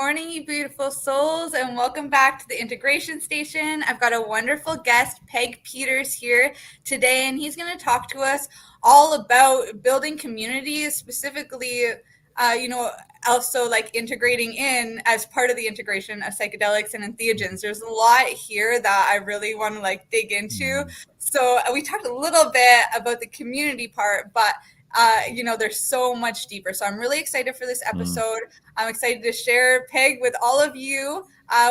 morning, you beautiful souls, and welcome back to the Integration Station. I've got a wonderful guest, Peg Peters, here today, and he's going to talk to us all about building communities, specifically, also like integrating in as part of the integration of psychedelics and entheogens. There's a lot here that I really want to like dig into. So we talked a little bit about the community part, but there's so much deeper. So I'm really excited for this episode. I'm excited to share Peg with all of you.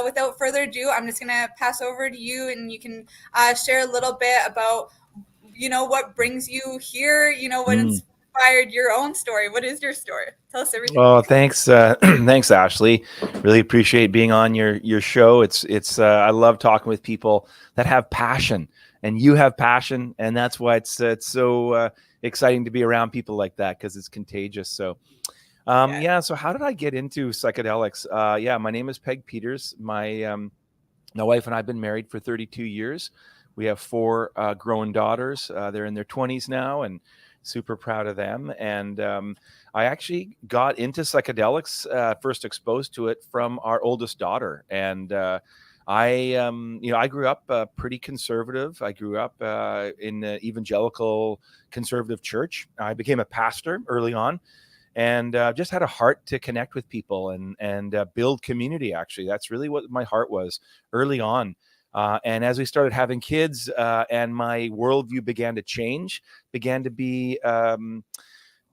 Without further ado, I'm just going to pass over to you, and you can share a little bit about, what brings you here, what inspired your own story. What is your story? Tell us everything. Oh, thanks. Thanks, Ashley. Really appreciate being on your show. It's I love talking with people that have passion, and you have passion, and that's why it's so exciting to be around people like that, because it's contagious. So so how did I get into psychedelics? My name is Peg Peters. My wife and I have been married for 32 years. We have 4 grown daughters. They're in their 20s now, and super proud of them. And I actually got into psychedelics, first exposed to it from our oldest daughter. And I grew up pretty conservative. I grew up in the evangelical conservative church. I became a pastor early on, and just had a heart to connect with people and build community. Actually, that's really what my heart was early on. And as we started having kids, and my worldview began to change, began to be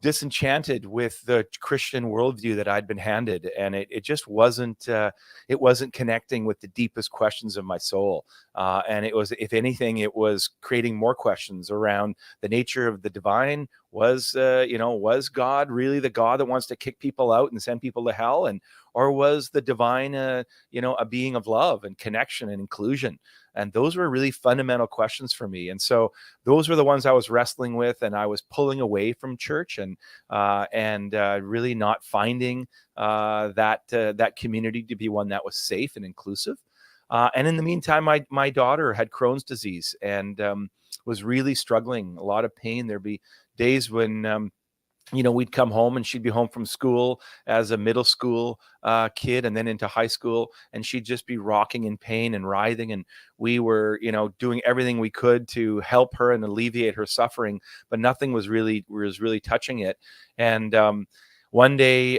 disenchanted with the Christian worldview that I'd been handed, and it just wasn't connecting with the deepest questions of my soul. And it was, if anything, it was creating more questions around the nature of the divine. Was God really the God that wants to kick people out and send people to hell? Or was the divine, a being of love and connection and inclusion? And those were really fundamental questions for me. And so those were the ones I was wrestling with, and I was pulling away from church and really not finding that community to be one that was safe and inclusive. And in the meantime, my daughter had Crohn's disease and was really struggling, a lot of pain. There'd be days when we'd come home and she'd be home from school as a middle school kid and then into high school, and she'd just be rocking in pain and writhing. And we were, doing everything we could to help her and alleviate her suffering, but nothing was really touching it. And one day,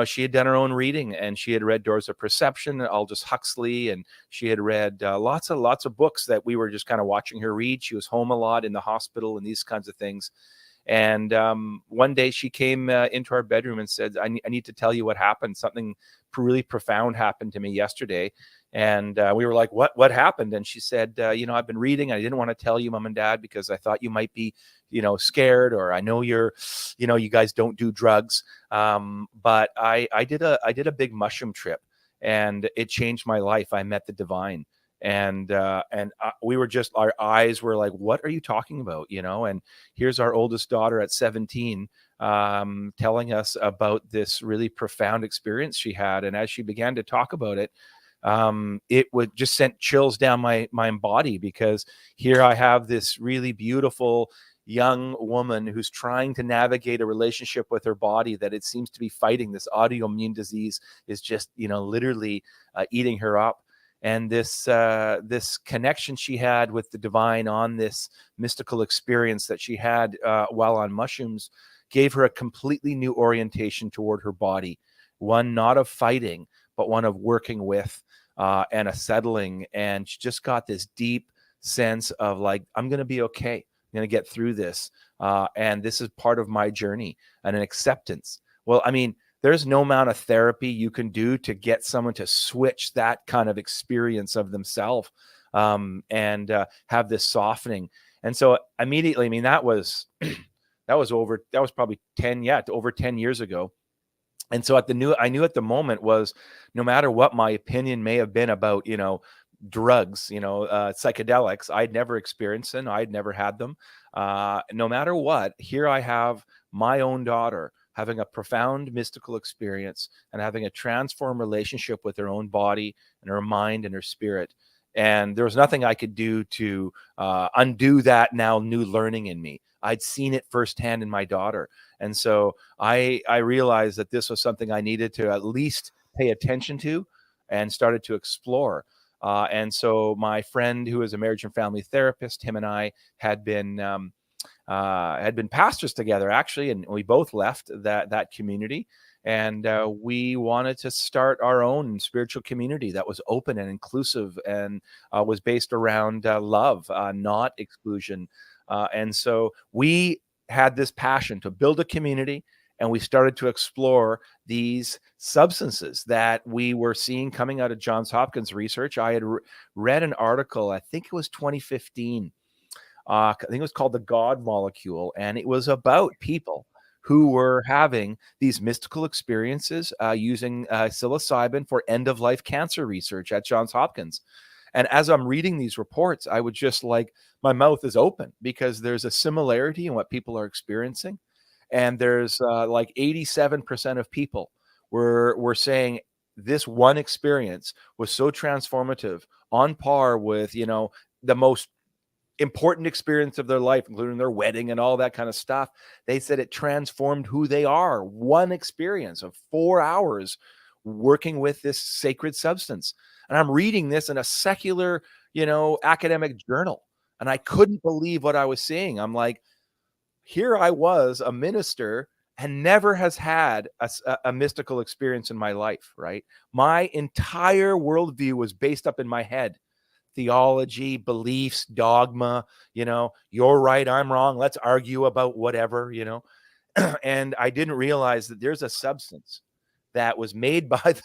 she had done her own reading, and she had read Doors of Perception, Aldous Huxley, and she had read lots of books that we were just kind of watching her read. She was home a lot in the hospital and these kinds of things. And one day she came into our bedroom and said, I need to tell you what happened. Something really profound happened to me yesterday. And we were like, what happened? And she said, I've been reading. I didn't want to tell you, Mom and Dad, because I thought you might be, scared, or I know you guys don't do drugs. But I did a big mushroom trip, and it changed my life. I met the divine. And we were just, our eyes were like, what are you talking about? And here's our oldest daughter at 17 telling us about this really profound experience she had. And as she began to talk about it, it would just send chills down my body, because here I have this really beautiful young woman who's trying to navigate a relationship with her body that it seems to be fighting. This autoimmune disease is just, literally eating her up. And this connection she had with the divine on this mystical experience that she had while on mushrooms gave her a completely new orientation toward her body, one not of fighting, but one of working with and a settling. And she just got this deep sense of like, I'm going to be okay. I'm going to get through this. And this is part of my journey, and an acceptance. Well, I mean, there's no amount of therapy you can do to get someone to switch that kind of experience of themselves and have this softening. And so immediately, I mean, that was probably over 10 years ago. And so I knew at the moment was, no matter what my opinion may have been about, drugs, psychedelics, I'd never experienced them. I'd never had them. No matter what, here I have my own daughter having a profound mystical experience and having a transformed relationship with her own body and her mind and her spirit. And there was nothing I could do to undo that now new learning in me. I'd seen it firsthand in my daughter. And so I realized that this was something I needed to at least pay attention to and started to explore. And so my friend, who is a marriage and family therapist, him and I had been pastors together, actually, and we both left that community, and we wanted to start our own spiritual community that was open and inclusive, and was based around love, not exclusion. And so we had this passion to build a community, and we started to explore these substances that we were seeing coming out of Johns Hopkins research. I had read an article, I think it was 2015. I think it was called The God Molecule, and it was about people who were having these mystical experiences using psilocybin for end-of-life cancer research at Johns Hopkins. And as I'm reading these reports, I would just like, my mouth is open, because there's a similarity in what people are experiencing. And there's like 87% of people were saying this one experience was so transformative, on par with, the most important experience of their life, including their wedding and all that kind of stuff. They said it transformed who they are. One experience of 4 hours working with this sacred substance. And I'm reading this in a secular, academic journal. And I couldn't believe what I was seeing. I'm like, here I was, a minister, and never has had a mystical experience in my life, right? My entire worldview was based up in my head. Theology, beliefs, dogma, you're right, I'm wrong, let's argue about whatever. And I didn't realize that there's a substance that was made by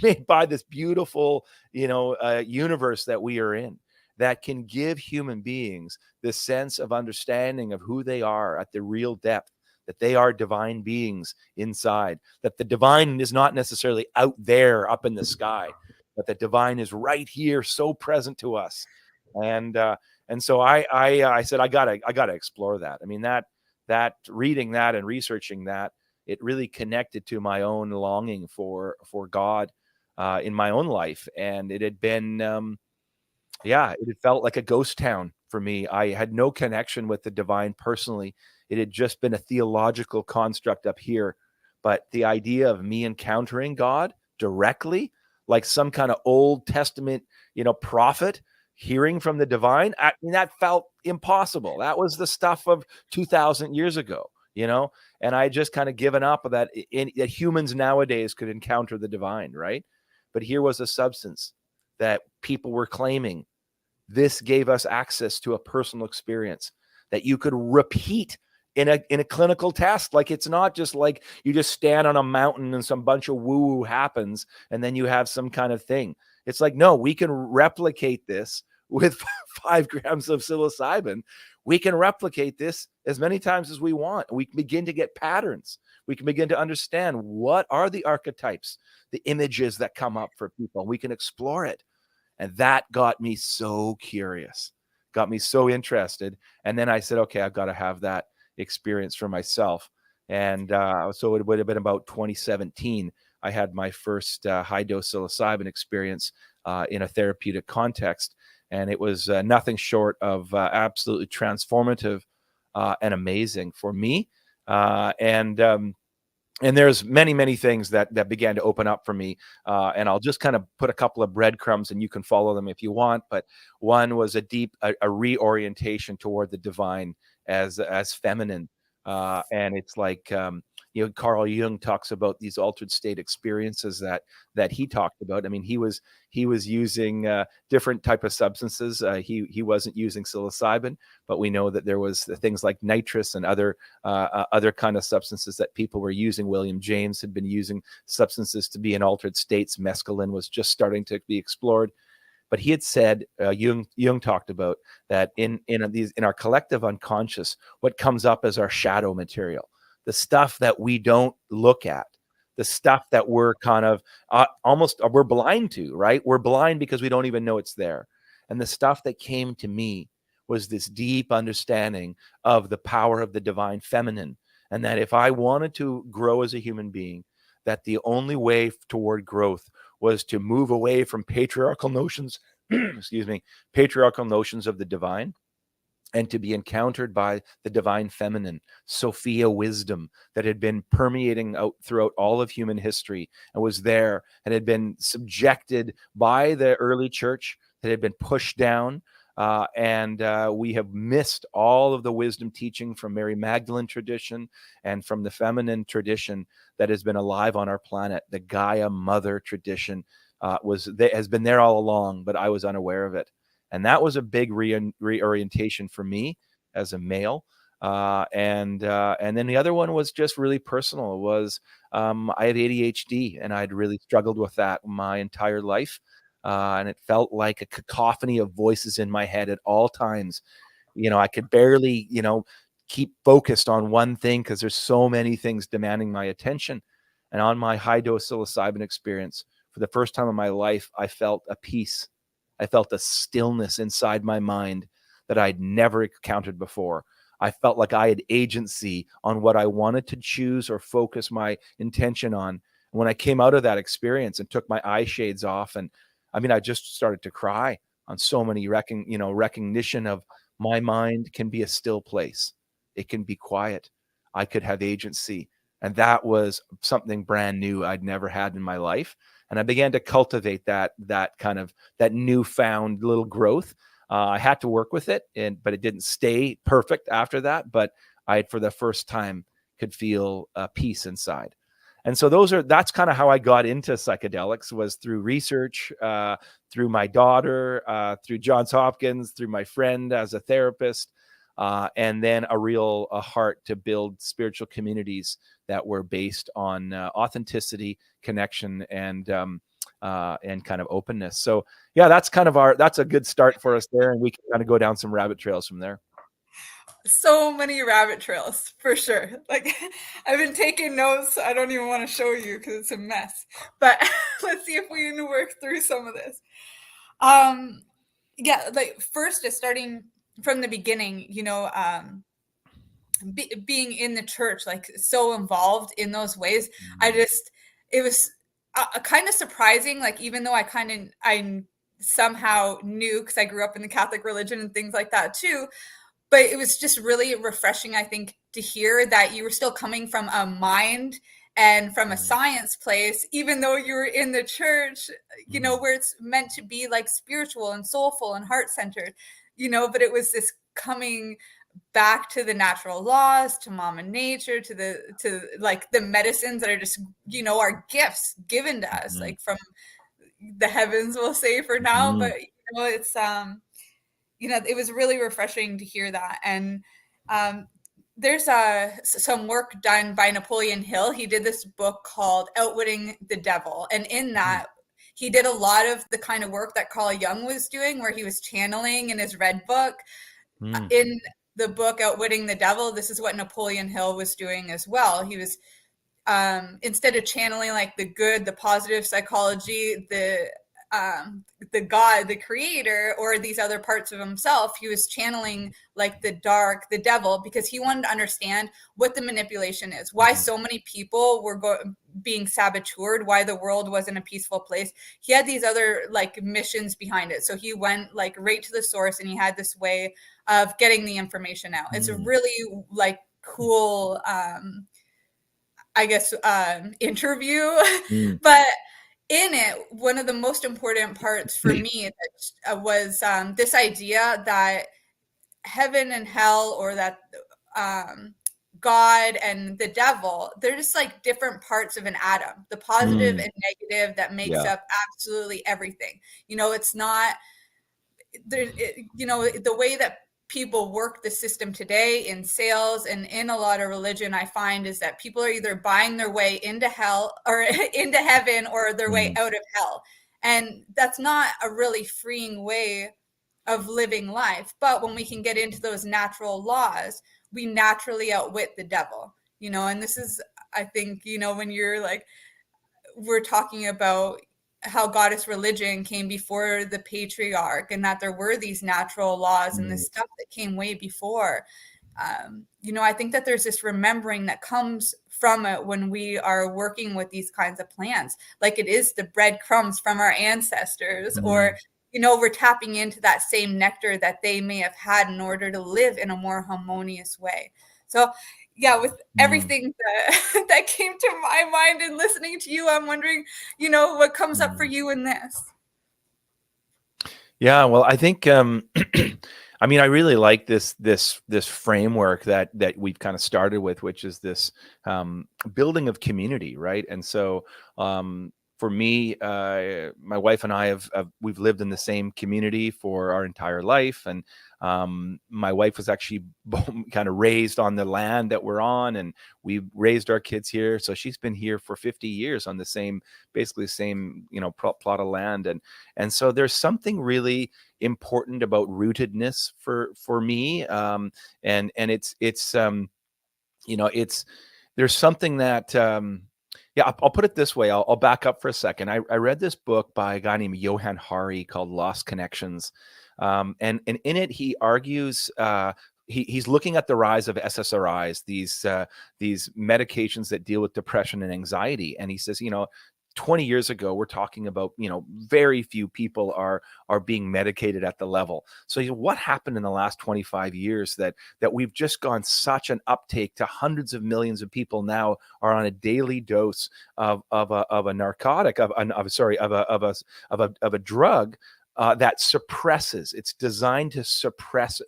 made by this beautiful, universe that we are in, that can give human beings this sense of understanding of who they are at the real depth, that they are divine beings inside, that the divine is not necessarily out there up in the sky, but the divine is right here, so present to us. And so I said, I gotta explore that. I mean, that reading that and researching that, it really connected to my own longing for God in my own life. And it had been it had felt like a ghost town for me. I had no connection with the divine personally. It had just been a theological construct up here. But the idea of me encountering God directly, like some kind of Old Testament, prophet hearing from the divine, I mean, that felt impossible. That was the stuff of 2,000 years ago, and I just kind of given up that that humans nowadays could encounter the divine, right? But here was a substance that people were claiming. This gave us access to a personal experience that you could repeat in a clinical test. Like, it's not just like you just stand on a mountain and some bunch of woo-woo happens and then you have some kind of thing. It's like, no, we can replicate this with 5 grams of psilocybin. We can replicate this as many times as we want. We can begin to get patterns. We can begin to understand what are the archetypes, the images that come up for people. We can explore it. And that got me so curious, got me so interested. And then I said, okay, I've got to have that experience for myself. And so it would have been about 2017. I had my first high dose psilocybin experience in a therapeutic context. And it was nothing short of absolutely transformative and amazing for me. And there's many things that began to open up for me. And I'll just kind of put a couple of breadcrumbs and you can follow them if you want. But one was a reorientation toward the divine as feminine. And it's like, Carl Jung talks about these altered state experiences that he talked about. I mean, he was using different type of substances. He wasn't using psilocybin, but we know that there was things like nitrous and other kind of substances that people were using. William James had been using substances to be in altered states. Mescaline was just starting to be explored. But he had said, Jung talked about that in our collective unconscious, what comes up as our shadow material, the stuff that we don't look at, the stuff that we're kind of we're blind to, right? We're blind because we don't even know it's there. And the stuff that came to me was this deep understanding of the power of the divine feminine. And that if I wanted to grow as a human being, that the only way toward growth was to move away from patriarchal notions, patriarchal notions of the divine, and to be encountered by the divine feminine, Sophia wisdom, that had been permeating out throughout all of human history and was there and had been subjected by the early church, that had been pushed down. And we have missed all of the wisdom teaching from Mary Magdalene tradition and from the feminine tradition that has been alive on our planet. The Gaia mother tradition has been there all along, but I was unaware of it. And that was a big reorientation for me as a male. And then the other one was just really personal. It was I have ADHD, and I'd really struggled with that my entire life. And it felt like a cacophony of voices in my head at all times. I could barely, keep focused on one thing because there's so many things demanding my attention. And on my high dose psilocybin experience, for the first time in my life, I felt a peace. I felt a stillness inside my mind that I'd never encountered before. I felt like I had agency on what I wanted to choose or focus my intention on. And when I came out of that experience and took my eye shades off, and I just started to cry on so many recognition of my mind can be a still place. It can be quiet. I could have agency. And that was something brand new I'd never had in my life. And I began to cultivate that newfound little growth. I had to work with it, but it didn't stay perfect after that. But I, for the first time, could feel peace inside. And so that's kind of how I got into psychedelics, was through research, through my daughter, through Johns Hopkins, through my friend as a therapist, and then a heart to build spiritual communities that were based on authenticity, connection, and kind of openness. So yeah, that's a good start for us there, and we can kind of go down some rabbit trails from there. So many rabbit trails, for sure. Like, I've been taking notes. I don't even want to show you because it's a mess. But let's see if we can work through some of this. Yeah, like first, just starting from the beginning, being in the church, like so involved in those ways. It was kind of surprising. Like, even though I somehow knew, because I grew up in the Catholic religion and things like that too. But it was just really refreshing, I think, to hear that you were still coming from a mind and from a science place, even though you were in the church, where it's meant to be like spiritual and soulful and heart-centered, but it was this coming back to the natural laws, to mama nature, to like the medicines that are just, our gifts given to us, like from the heavens, we'll say for now. But, it's, it was really refreshing to hear that. And there's some work done by Napoleon Hill. He did this book called Outwitting the Devil. And in that, he did a lot of the kind of work that Carl Jung was doing, where he was channeling in his red book. In the book Outwitting the Devil, this is what Napoleon Hill was doing as well. He was, instead of channeling like the good, the positive psychology, the God, the creator, or these other parts of himself, he was channeling like the dark, the devil, because he wanted to understand what the manipulation is, why so many people were being saboteured, why the world wasn't a peaceful place. He had these other like missions behind it. So he went like right to the source, and he had this way of getting the information out. It's a really like cool, I guess, interview. But in it, one of the most important parts for me was this idea that heaven and hell, or that God and the devil, they're just like different parts of an atom, the positive and negative that makes up absolutely everything. It's not there. The way that people work the system today in sales and in a lot of religion, I find, is that people are either buying their way into hell or into heaven, or their way out of hell. And that's not a really freeing way of living life. But when we can get into those natural laws, we naturally outwit the devil, and this is, I think, when you're like, we're talking about how goddess religion came before the patriarch, and that there were these natural laws and this stuff that came way before. I think that there's this remembering that comes from it when we are working with these kinds of plants, like it is the breadcrumbs from our ancestors, or we're tapping into that same nectar that they may have had in order to live in a more harmonious way. So yeah, with everything that came to my mind in listening to you, I'm wondering, what comes up for you in this? Yeah, well, I think I mean, I really like this framework that we've kind of started with, which is this building of community, right? And so for me, my wife and I we've lived in the same community for our entire life, and my wife was actually kind of raised on the land that we're on, and we raised our kids here. So she's been here for 50 years on the basically the same, plot of land, and so there's something really important about rootedness for me, and it's there's something that yeah, I'll put it this way. I'll back up for a second. I read this book by a guy named Johann Hari called Lost Connections, and in it he argues. He's looking at the rise of SSRIs, these medications that deal with depression and anxiety, and he says, 20 years ago, we're talking about, very few people are being medicated at the level. So what happened in the last 25 years that we've just gone such an uptake to hundreds of millions of people now are on a daily dose of a narcotic, of a drug that suppresses. It's designed to suppress,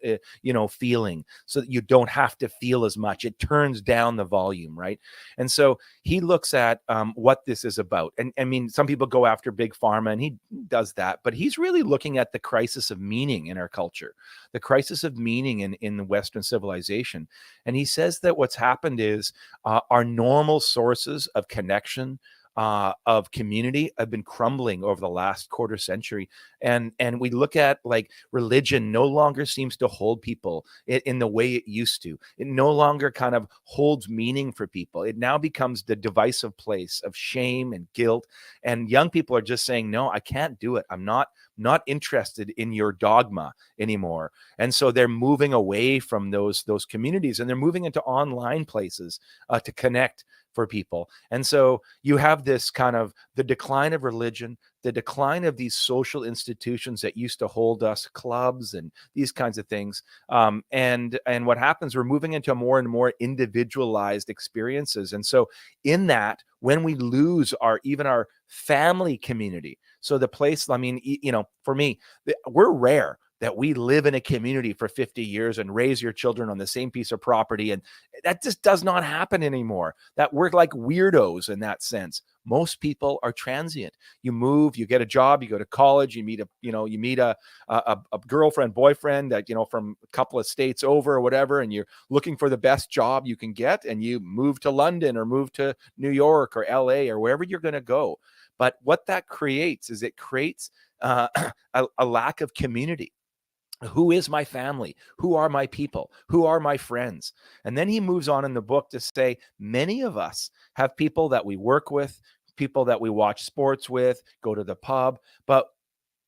feeling, so that you don't have to feel as much. It turns down the volume, right? And so he looks at what this is about. And I mean, some people go after big pharma, and he does that, but he's really looking at the crisis of meaning in our culture, the crisis of meaning in the Western civilization. And he says that what's happened is our normal sources of connection, of community, have been crumbling over the last quarter century, and we look at, like, religion no longer seems to hold people in the way it used to. It no longer kind of holds meaning for people. It now becomes the divisive place of shame and guilt, and young people are just saying, no, I can't do it. I'm not interested in your dogma anymore. And so they're moving away from those communities, and they're moving into online places to connect for people. And so you have this kind of the decline of religion, the decline of these social institutions that used to hold us, clubs and these kinds of things. And what happens, we're moving into more and more individualized experiences. And so in that, when we lose even our family community, so the place, I mean, for me, we're rare that we live in a community for 50 years and raise your children on the same piece of property. And that just does not happen anymore. That we're like weirdos in that sense. Most people are transient. You move, you get a job, you go to college, you meet a girlfriend, boyfriend that, from a couple of states over or whatever, and you're looking for the best job you can get, and you move to London or move to New York or LA or wherever you're going to go. But what that creates is it creates a lack of community. Who is my family? Who are my people? Who are my friends? And then he moves on in the book to say many of us have people that we work with, people that we watch sports with, go to the pub, but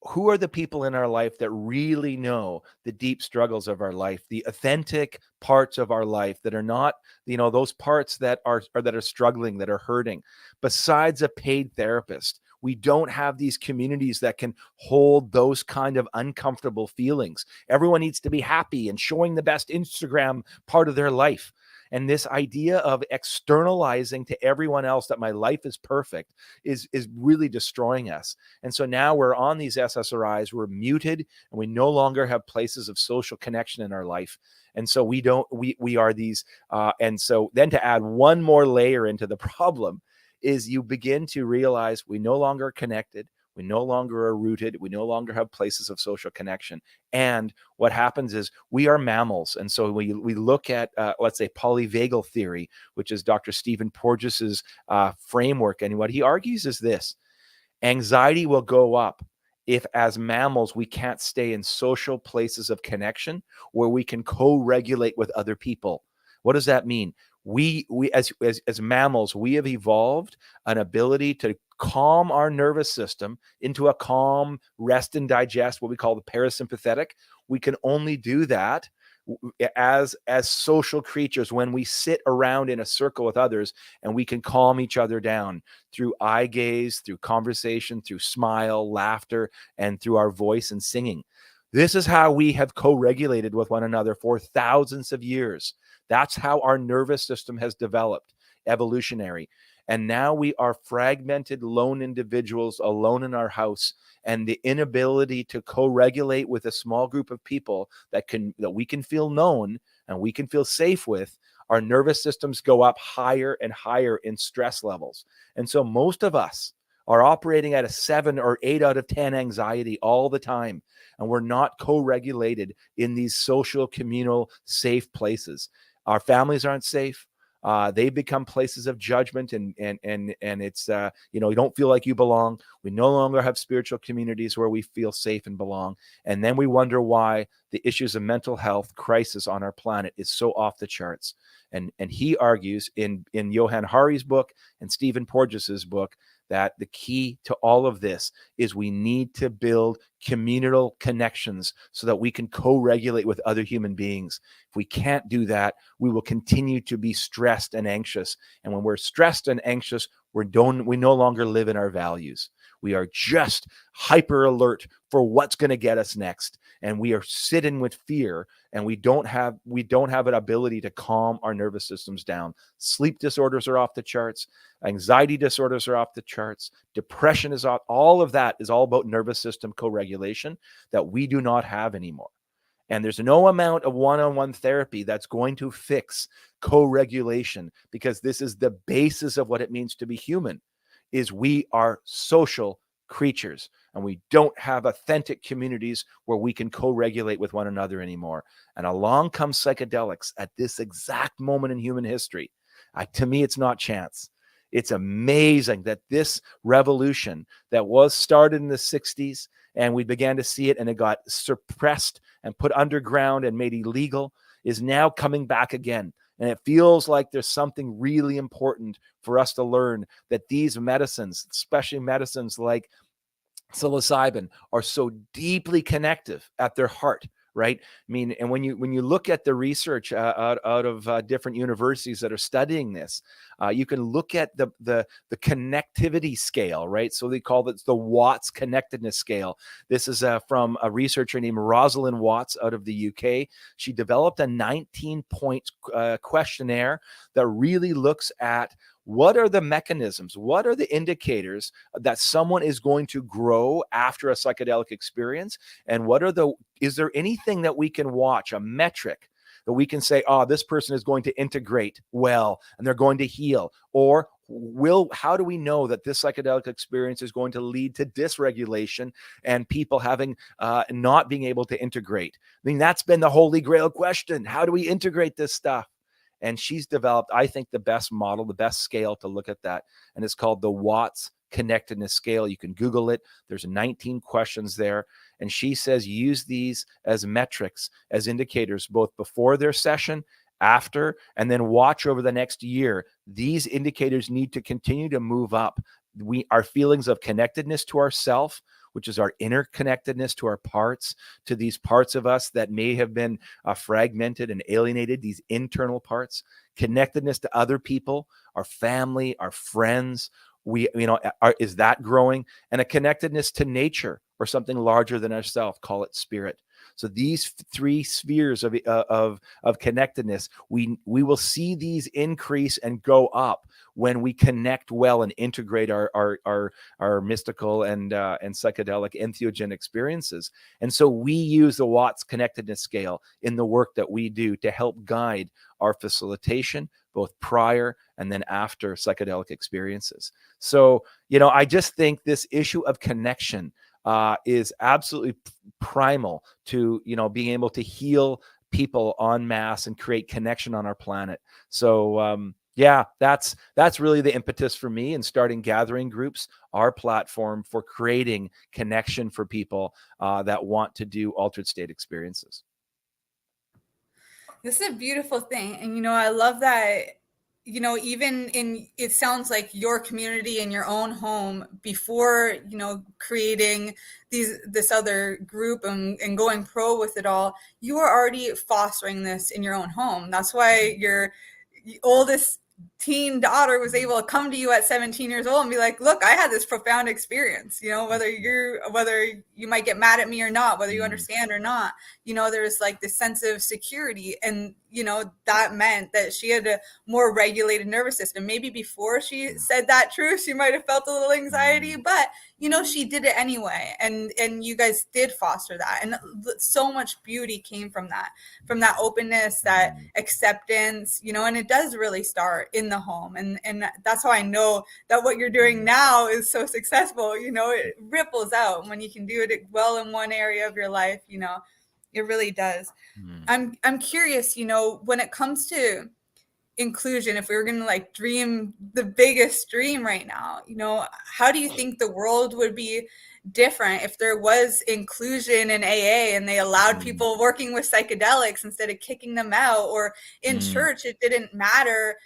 who are the people in our life that really know the deep struggles of our life, the authentic parts of our life that are not, those parts that are struggling, that are hurting? Besides a paid therapist, we don't have these communities that can hold those kind of uncomfortable feelings. Everyone needs to be happy and showing the best Instagram part of their life. And this idea of externalizing to everyone else that my life is perfect is really destroying us. And so now we're on these SSRIs, we're muted, and we no longer have places of social connection in our life. And so we are these, and so then to add one more layer into the problem is you begin to realize we no longer are connected. We no longer are rooted. We no longer have places of social connection. And what happens is we are mammals. And so we look at, let's say, polyvagal theory, which is Dr. Stephen Porges's framework. And what he argues is this: anxiety will go up if, as mammals, we can't stay in social places of connection where we can co-regulate with other people. What does that mean? We as mammals, we have evolved an ability to calm our nervous system into a calm rest and digest, what we call the parasympathetic. We can only do that as social creatures, when we sit around in a circle with others and we can calm each other down through eye gaze, through conversation, through smile, laughter, and through our voice and singing. This is how we have co-regulated with one another for thousands of years. That's how our nervous system has developed, evolutionary. And now we are fragmented, lone individuals alone in our house, and the inability to co-regulate with a small group of people that we can feel known and we can feel safe with. Our nervous systems go up higher and higher in stress levels. And so most of us are operating at a 7 or 8 out of 10 anxiety all the time. And we're not co-regulated in these social, communal, safe places. Our families aren't safe. They become places of judgment, and it's you don't feel like you belong. We no longer have spiritual communities where we feel safe and belong. And then we wonder why the issues of mental health crisis on our planet is so off the charts. And he argues in Johann Hari's book and Stephen Porges's book that the key to all of this is we need to build communal connections so that we can co-regulate with other human beings. If we can't do that, we will continue to be stressed and anxious. And when we're stressed and anxious, we no longer live in our values. We are just hyper alert for what's going to get us next. And we are sitting with fear, and we don't have an ability to calm our nervous systems down. Sleep disorders are off the charts. Anxiety disorders are off the charts. Depression is off. All of that is all about nervous system co-regulation that we do not have anymore. And there's no amount of one-on-one therapy that's going to fix co-regulation, because this is the basis of what it means to be human, is we are social creatures, and we don't have authentic communities where we can co-regulate with one another anymore. And along comes psychedelics at this exact moment in human history. To me, it's not chance. It's amazing that this revolution that was started in the 60s, and we began to see it, and it got suppressed and put underground and made illegal, is now coming back again. And it feels like there's something really important for us to learn, that these medicines, especially medicines like psilocybin, are so deeply connective at their heart, right? I mean, and when you look at the research out of different universities that are studying this, you can look at the connectivity scale, right? So they call it the Watts connectedness scale. This is from a researcher named Rosalind Watts out of the UK. She developed a 19-point questionnaire that really looks at what are the mechanisms, what are the indicators that someone is going to grow after a psychedelic experience, and is there anything that we can watch, a metric that we can say, oh, this person is going to integrate well and they're going to heal? Or how do we know that this psychedelic experience is going to lead to dysregulation and people having not being able to integrate? I mean, that's been the holy grail question. How do we integrate this stuff? And she's developed, I think, the best model, the best scale to look at that. And it's called the Watts Connectedness Scale. You can Google it. There's 19 questions there. And she says use these as metrics, as indicators, both before their session, after, and then watch over the next year. These indicators need to continue to move up. Our feelings of connectedness to ourself, which is our interconnectedness to our parts, to these parts of us that may have been fragmented and alienated, these internal parts, connectedness to other people, our family, our friends. Is that growing? And a connectedness to nature or something larger than ourselves, call it spirit. So these three spheres of connectedness, we will see these increase and go up when we connect well and integrate our mystical and psychedelic entheogen experiences. And so we use the Watts connectedness scale in the work that we do to help guide our facilitation, both prior and then after psychedelic experiences. So, I just think this issue of connection is absolutely primal to, being able to heal people en masse and create connection on our planet. So, that's really the impetus for me in starting gathering groups, our platform for creating connection for people that want to do altered state experiences. This is a beautiful thing. And, I love that even in, it sounds like your community in your own home before, creating this other group and going pro with it all, you are already fostering this in your own home. That's why your oldest teen daughter was able to come to you at 17 years old and be like, look, I had this profound experience, whether you might get mad at me or not, whether you understand or not, there's like this sense of security. And that meant that she had a more regulated nervous system. Maybe before she said that truth, she might have felt a little anxiety, but she did it anyway. And you guys did foster that. And so much beauty came from that openness, that acceptance, and it does really start in the home. And that's how I know that what you're doing now is so successful. It ripples out when you can do it well in one area of your life, it really does. I'm curious, when it comes to inclusion, if we were going to like dream the biggest dream right now, how do you think the world would be different if there was inclusion in AA and they allowed people working with psychedelics instead of kicking them out, or in church it didn't matter,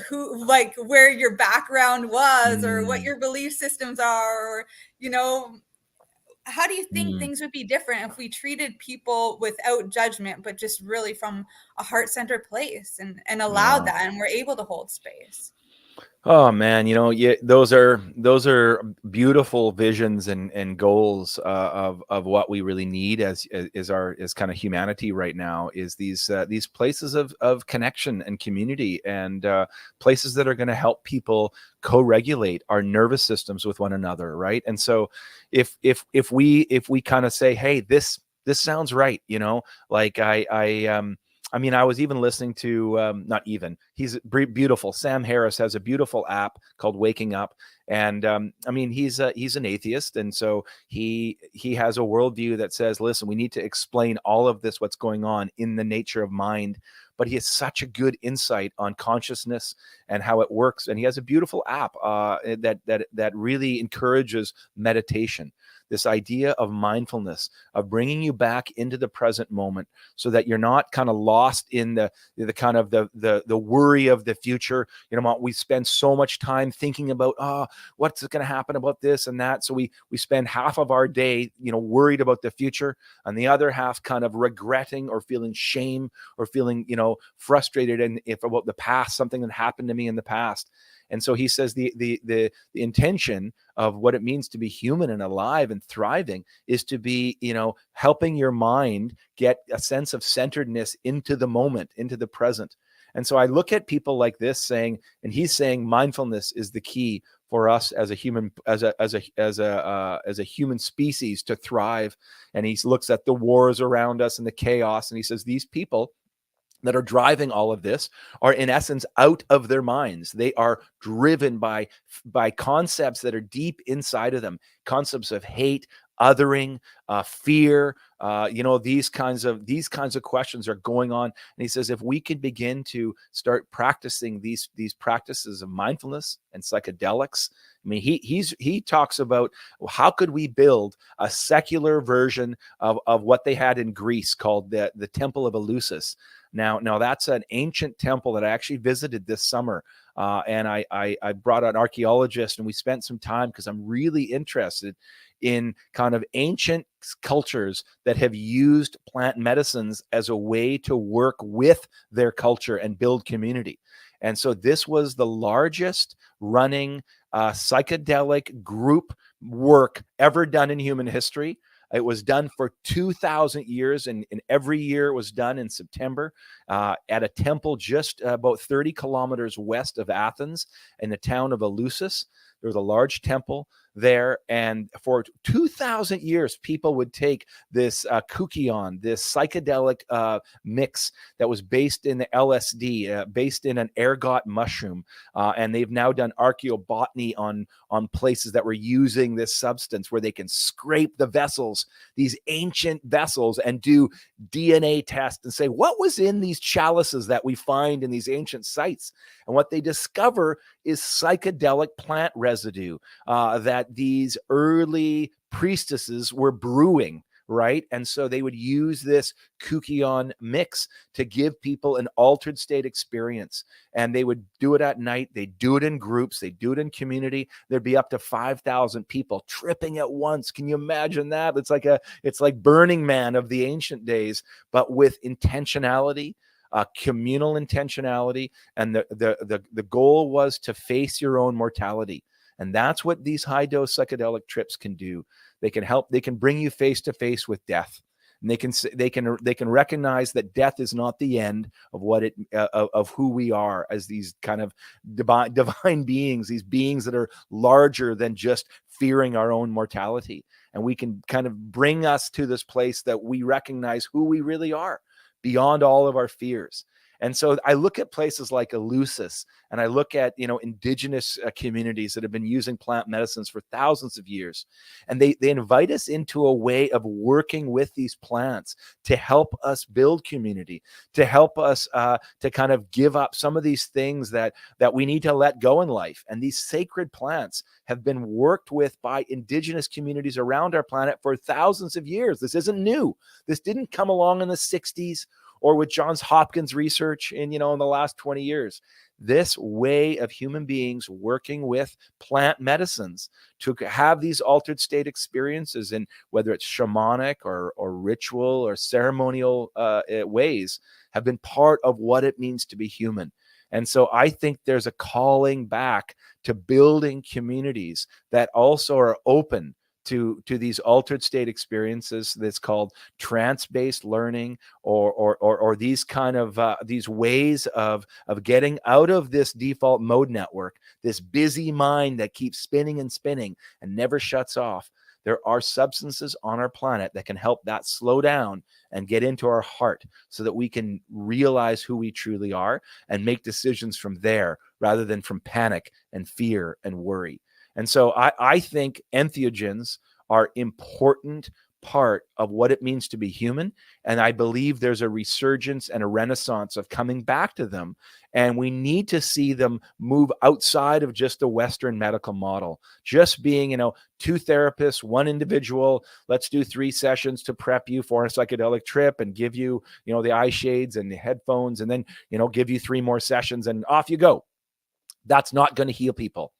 who, like, where your background was or what your belief systems are, or how do you think things would be different if we treated people without judgment, but just really from a heart-centered place and allowed that, and we're able to hold space? Oh man, yeah, those are beautiful visions and goals of what we really need as kind of humanity right now, is these places of connection and community, and places that are going to help people co-regulate our nervous systems with one another, right? And so if we kind of say, hey, this sounds right, like I was even listening to, not even, he's beautiful. Sam Harris has a beautiful app called Waking Up. And he's an atheist. And so he has a worldview that says, listen, we need to explain all of this, what's going on in the nature of mind. But he has such a good insight on consciousness and how it works. And he has a beautiful app that really encourages meditation. This idea of mindfulness, of bringing you back into the present moment, so that you're not kind of lost in the kind of the worry of the future. We spend so much time thinking about, what's going to happen about this and that. So we spend half of our day, worried about the future, and the other half kind of regretting or feeling shame or feeling, frustrated and if about the past, something that happened to me in the past. And so he says the intention of what it means to be human and alive and thriving is to be, helping your mind get a sense of centeredness into the moment, into the present. And so I look at people like this saying, and he's saying mindfulness is the key for us as a human, as a human species to thrive. And he looks at the wars around us and the chaos, and he says these people that are driving all of this are in essence out of their minds. They are driven by concepts that are deep inside of them, concepts of hate, othering, fear. These kinds of questions are going on. And he says if we could begin to start practicing these practices of mindfulness and psychedelics, he talks about how could we build a secular version of what they had in Greece called the Temple of Eleusis. Now that's an ancient temple that I actually visited this summer, and I brought an archaeologist, and we spent some time because I'm really interested in kind of ancient cultures that have used plant medicines as a way to work with their culture and build community. And so this was the largest running psychedelic group work ever done in human history. It was done for 2,000 years, and every year it was done in September at a temple just about 30 kilometers west of Athens in the town of Eleusis. There was a large temple there, and for 2,000 years, people would take this kukion, this psychedelic mix that was based in the LSD, based in an ergot mushroom, and they've now done archaeobotany on places that were using this substance, where they can scrape the vessels, these ancient vessels, and do DNA tests and say, what was in these chalices that we find in these ancient sites? And what they discover is psychedelic plant residue that these early priestesses were brewing, right? And so they would use this kukion mix to give people an altered state experience. And they would do it at night. They do it in groups. They do it in community. There'd be up to 5,000 people tripping at once. Can you imagine that? It's like Burning Man of the ancient days, but with intentionality, communal intentionality. And the goal was to face your own mortality. And that's what these high dose psychedelic trips can do. They can bring you face to face with death. And they can recognize that death is not the end of of who we are as these kind of divine beings, these beings that are larger than just fearing our own mortality. And we can kind of bring us to this place that we recognize who we really are beyond all of our fears. And so I look at places like Eleusis, and I look at, indigenous communities that have been using plant medicines for thousands of years. And they invite us into a way of working with these plants to help us build community, to help us to kind of give up some of these things that we need to let go in life. And these sacred plants have been worked with by indigenous communities around our planet for thousands of years. This isn't new. This didn't come along in the 60s or with Johns Hopkins research in the last 20 years. This way of human beings working with plant medicines to have these altered state experiences, and whether it's shamanic or ritual or ceremonial ways, have been part of what it means to be human. And so I think there's a calling back to building communities that also are open to these altered state experiences that's called trance-based learning, or these kind of these ways of getting out of this default mode network, this busy mind that keeps spinning and spinning and never shuts off. There are substances on our planet that can help that slow down and get into our heart so that we can realize who we truly are and make decisions from there rather than from panic and fear and worry. And so I think entheogens are important part of what it means to be human. And I believe there's a resurgence and a renaissance of coming back to them. And we need to see them move outside of just the Western medical model, just being, two therapists, one individual. Let's do 3 sessions to prep you for a psychedelic trip and give you, the eye shades and the headphones, and then, give you 3 more sessions and off you go. That's not going to heal people.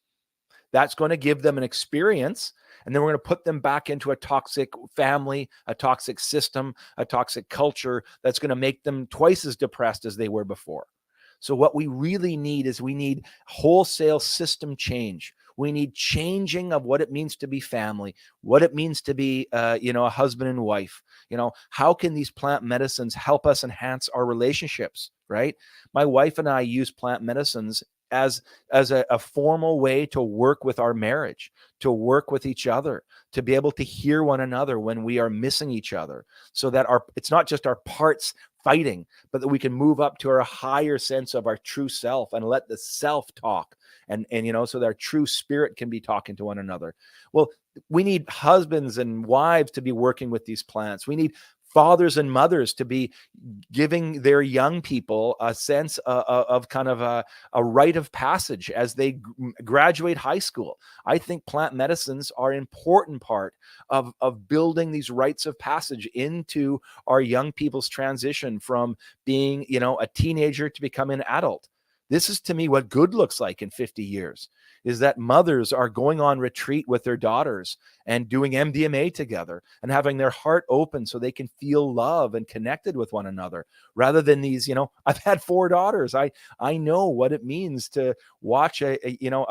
That's going to give them an experience, and then we're going to put them back into a toxic family, a toxic system, a toxic culture that's going to make them twice as depressed as they were before. So what we really need is we need wholesale system change. We need changing of what it means to be family, what it means to be, a husband and wife. How can these plant medicines help us enhance our relationships, right? My wife and I use plant medicines as a formal way to work with our marriage, to work with each other, to be able to hear one another when we are missing each other, so that it's not just our parts fighting, but that we can move up to our higher sense of our true self and let the self talk, and so that our true spirit can be talking to one another. Well, we need husbands and wives to be working with these plants. We need fathers and mothers to be giving their young people a sense of kind of a rite of passage as they graduate high school. I think plant medicines are an important part of building these rites of passage into our young people's transition from being, a teenager to becoming an adult. This is, to me, what good looks like in 50 years, is that mothers are going on retreat with their daughters and doing MDMA together and having their heart open so they can feel love and connected with one another, rather than these, I've had 4 daughters. I know what it means to watch a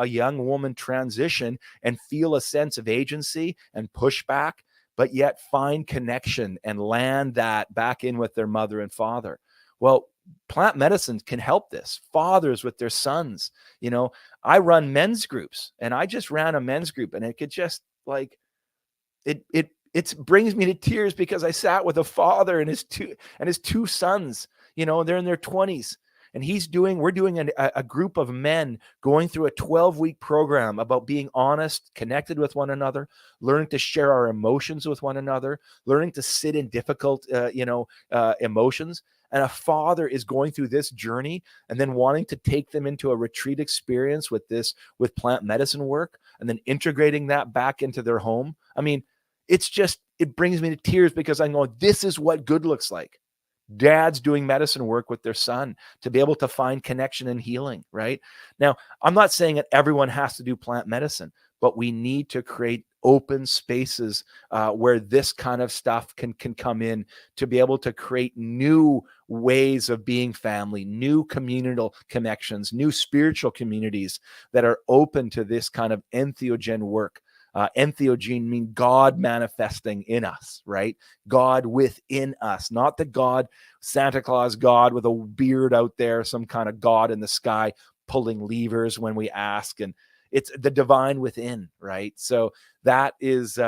young woman transition and feel a sense of agency and pushback, but yet find connection and land that back in with their mother and father. Well, plant medicine can help this. Fathers with their sons. I run men's groups, and I just ran a men's group, and it could just it brings me to tears, because I sat with a father and his two sons. They're in their 20s, and we're doing a group of men going through a 12-week program about being honest, connected with one another, learning to share our emotions with one another, learning to sit in difficult emotions. And a father is going through this journey and then wanting to take them into a retreat experience with plant medicine work, and then integrating that back into their home. I mean, it's it brings me to tears, because I know this is what good looks like. Dads doing medicine work with their son to be able to find connection and healing, right? Now, I'm not saying that everyone has to do plant medicine, but we need to create open spaces where this kind of stuff can come in, to be able to create new ways of being family, new communal connections, new spiritual communities that are open to this kind of entheogen work. Entheogen mean God manifesting in us, right? God within us, not the God, Santa Claus God with a beard out there, some kind of God in the sky pulling levers when we ask. And it's the divine within, right? So that is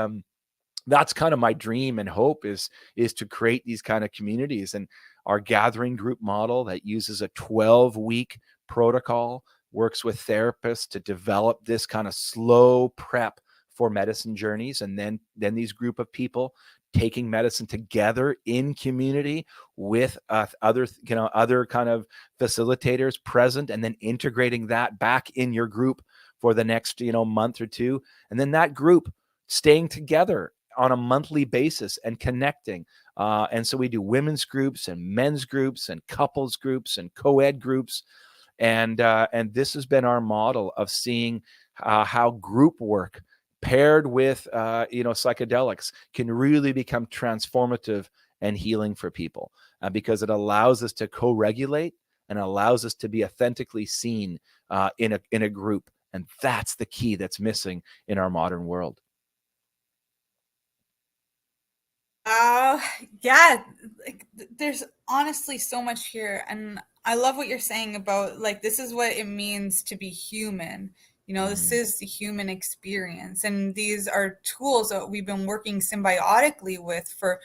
that's kind of my dream and hope, is to create these kind of communities. And our gathering group model that uses a 12-week protocol works with therapists to develop this kind of slow prep for medicine journeys, and then these group of people taking medicine together in community with other kind of facilitators present, and then integrating that back in your group for the next month or two, and then that group staying together on a monthly basis and connecting. And so we do women's groups and men's groups and couples groups and co-ed groups, and this has been our model of seeing how group work paired with psychedelics can really become transformative and healing for people, because it allows us to co-regulate and allows us to be authentically seen in a group. And that's the key that's missing in our modern world. Uh, yeah, like there's honestly so much here, and I love what you're saying about like this is what it means to be human. This is the human experience, and these are tools that we've been working symbiotically with for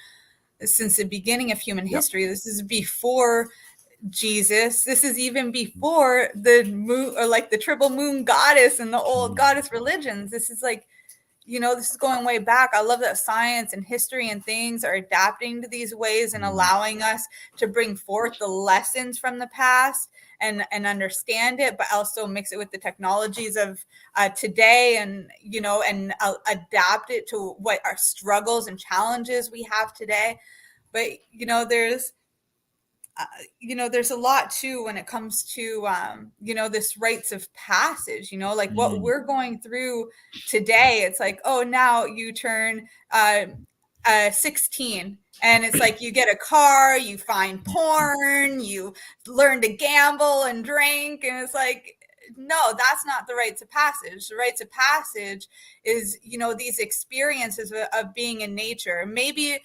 since the beginning of human Yep. history. This is before Jesus. This is even before the moon, or like the triple moon goddess and the old goddess religions. This is like, this is going way back. I love that science and history and things are adapting to these ways and allowing us to bring forth the lessons from the past and understand it, but also mix it with the technologies of today, and adapt it to what our struggles and challenges we have today. But there's a lot too when it comes to this rites of passage, like what we're going through today. It's like, oh, now you turn 16, and it's like you get a car, you find porn, you learn to gamble and drink, and it's like, no, that's not the rites of passage. The rites of passage is these experiences of being in nature, maybe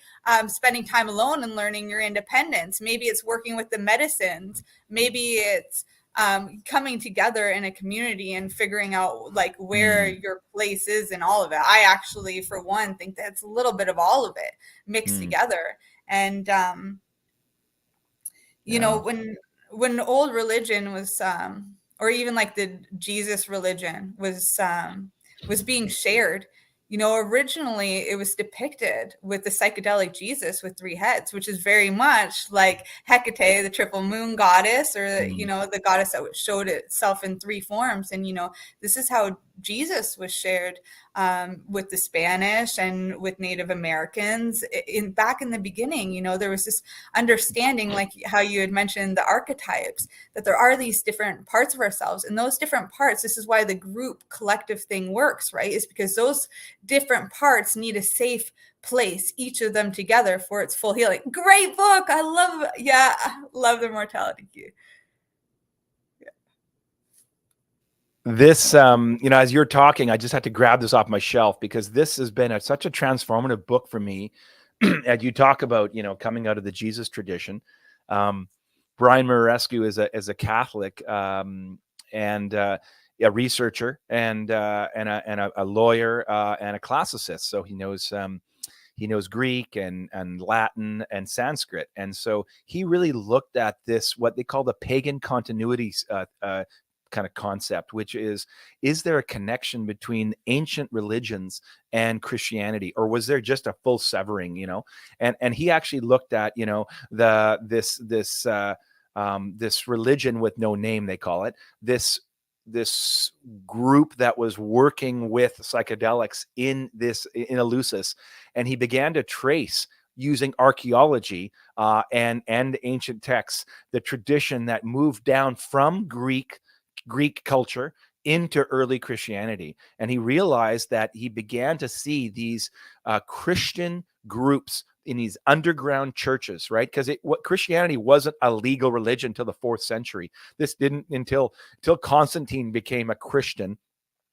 spending time alone and learning your independence. Maybe it's working with the medicines. Maybe it's coming together in a community and figuring out like where your place is in all of it. I actually, for one, think that's a little bit of all of it mixed together. And when old religion was or even like the Jesus religion was being shared, originally it was depicted with the psychedelic Jesus with 3 heads, which is very much like Hecate, the triple moon goddess, or the goddess that showed itself in 3 forms. And this is how Jesus was shared with the Spanish and with Native Americans back in the beginning. There was this understanding, like how you had mentioned the archetypes, that there are these different parts of ourselves, and those different parts, this is why the group collective thing works, right? Is because those different parts need a safe place, each of them together, for its full healing. Great book. I love the mortality cue. This, as you're talking, I just had to grab this off my shelf, because this has been such a transformative book for me. And you talk about, coming out of the Jesus tradition. Brian Muraresku is a Catholic, and a researcher, and a lawyer, and a classicist. So he knows Greek and Latin and Sanskrit. And so he really looked at this, what they call the pagan continuity kind of concept, which is there a connection between ancient religions and Christianity, or was there just a full severing? And he actually looked at this religion with no name, they call it, this this group that was working with psychedelics in Eleusis, and he began to trace using archaeology and ancient texts the tradition that moved down from Greek culture into early Christianity. And he realized that he began to see these Christian groups in these underground churches, right? Because what Christianity wasn't a legal religion until the 4th century. This didn't until Constantine became a Christian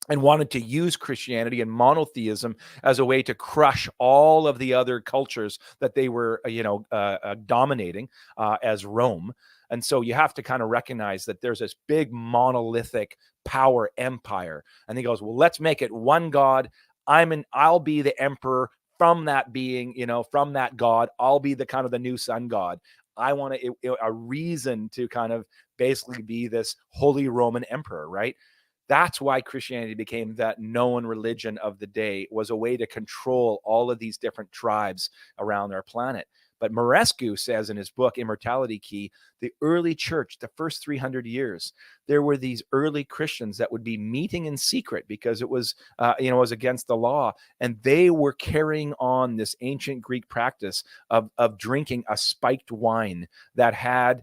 and wanted to use Christianity and monotheism as a way to crush all of the other cultures that they were, dominating as Rome. And so you have to kind of recognize that there's this big monolithic power empire. And he goes, well, let's make it one God. I'll be the emperor from that being, from that God. I'll be the kind of the new sun God. I want a reason to kind of basically be this Holy Roman Emperor, right? That's why Christianity became that known religion of the day, was a way to control all of these different tribes around our planet. But Marescu says in his book, Immortality Key, the early church, the first 300 years, there were these early Christians that would be meeting in secret because it was, was against the law. And they were carrying on this ancient Greek practice of drinking a spiked wine that had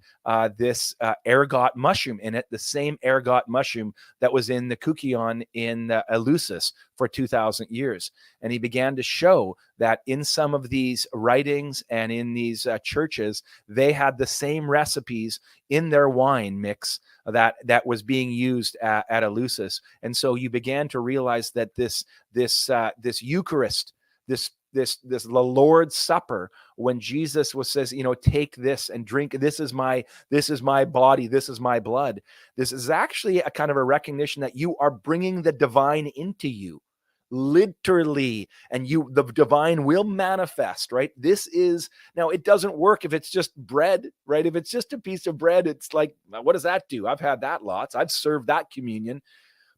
this ergot mushroom in it, the same ergot mushroom that was in the Kukion in Eleusis for 2,000 years. And he began to show that in some of these writings and in these churches, they had the same recipes in their wine mix that was being used at Eleusis. And so you began to realize that this Eucharist, this the Lord's Supper, when Jesus says, take this and drink, this is my body, this is my blood. This is actually a kind of a recognition that you are bringing the divine into you, literally, and the divine will manifest, right? Now it doesn't work if it's just bread, right? If it's just a piece of bread, it's like, what does that do? I've had that lots. I've served that communion,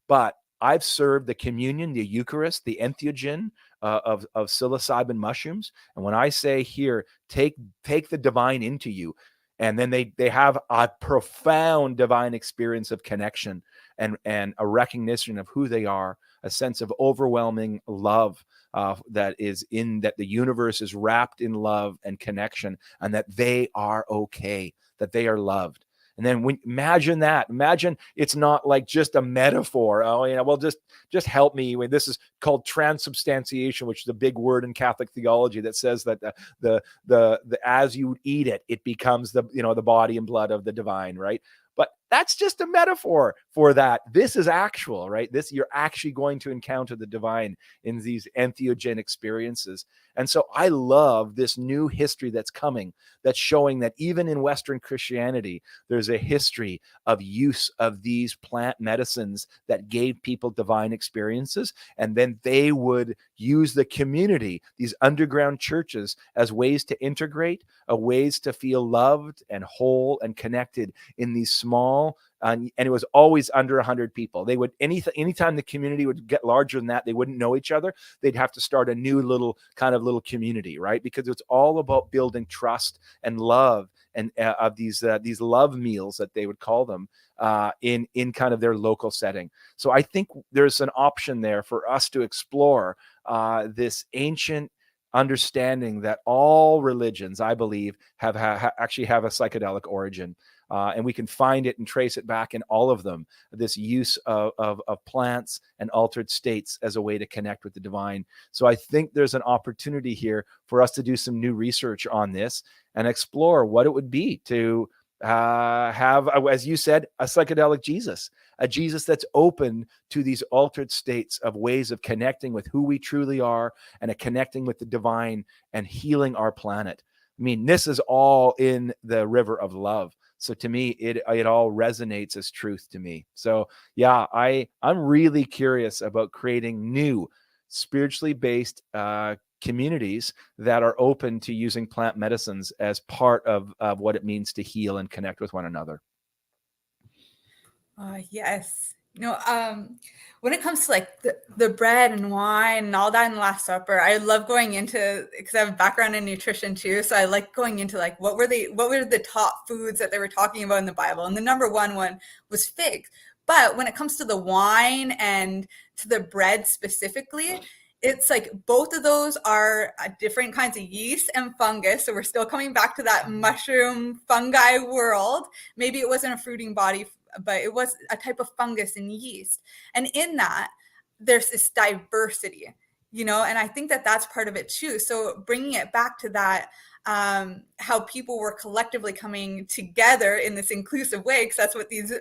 but I've served the communion, the Eucharist, the entheogen of psilocybin mushrooms. And when I say here, take the divine into you, and then they have a profound divine experience of connection and a recognition of who they are, a sense of overwhelming love that the universe is wrapped in love and connection, and that they are okay, that they are loved. And then imagine it's not like just a metaphor. Oh, well, just help me. This is called transubstantiation, which is a big word in Catholic theology that says that the as you eat it, it becomes the body and blood of the divine, right? But that's just a metaphor for that. This is actual, right? You're actually going to encounter the divine in these entheogen experiences. And so I love this new history that's coming, that's showing that even in Western Christianity, there's a history of use of these plant medicines that gave people divine experiences. And then they would use the community, these underground churches, as ways to integrate, ways to feel loved and whole and connected in these small, and it was always under 100 people. They would, anytime the community would get larger than that, they wouldn't know each other. They'd have to start a new little community, right? Because it's all about building trust and love, and of these love meals that they would call them in kind of their local setting. So I think there's an option there for us to explore this ancient understanding that all religions, I believe, actually have a psychedelic origin. And we can find it and trace it back in all of them, this use of plants and altered states as a way to connect with the divine. So I think there's an opportunity here for us to do some new research on this and explore what it would be to have, as you said, a psychedelic Jesus, a Jesus that's open to these altered states of ways of connecting with who we truly are and a connecting with the divine and healing our planet. I mean, this is all in the river of love. So to me, it all resonates as truth to me. So yeah, I'm really curious about creating new spiritually based communities that are open to using plant medicines as part of what it means to heal and connect with one another. Yes. When it comes to like the bread and wine and all that in the Last Supper, I love going into, because I have a background in nutrition too. So I like going into like, what were the top foods that they were talking about in the Bible? And the number one was figs. But when it comes to the wine and to the bread specifically, it's like both of those are different kinds of yeast and fungus. So we're still coming back to that mushroom fungi world. Maybe it wasn't a fruiting body, but it was a type of fungus and yeast. And in that, there's this diversity, you know, and I think that that's part of it too. So bringing it back to that, how people were collectively coming together in this inclusive way, because that's what these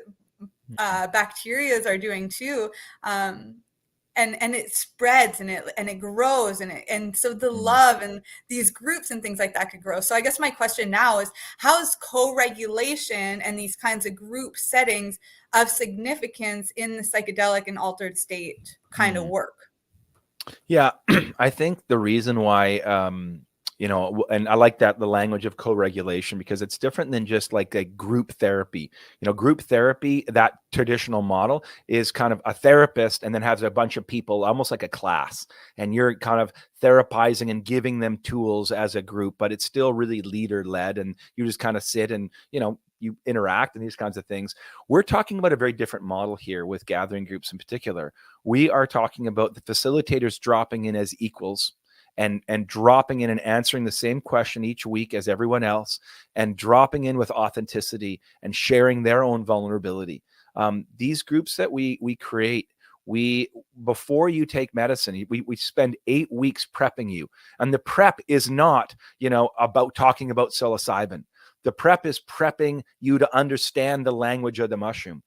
bacterias are doing too. And it spreads and it grows and so the love and these groups and things like that could grow. So I guess my question now is, how is co-regulation and these kinds of group settings of significance in the psychedelic and altered state kind of work? Yeah, I think the reason why, and I like that the language of co-regulation, because it's different than just like a group therapy. Group therapy, that traditional model is kind of a therapist and then has a bunch of people, almost like a class, and you're kind of therapizing and giving them tools as a group, but it's still really leader led, and you just kind of sit and, you interact and these kinds of things. We're talking about a very different model here with gathering groups in particular. We are talking about the facilitators dropping in as equals and dropping in and answering the same question each week as everyone else, and dropping in with authenticity and sharing their own vulnerability. These groups that we create, before you take medicine, we spend 8 weeks prepping you. And the prep is not, about talking about psilocybin. The prep is prepping you to understand the language of the mushroom.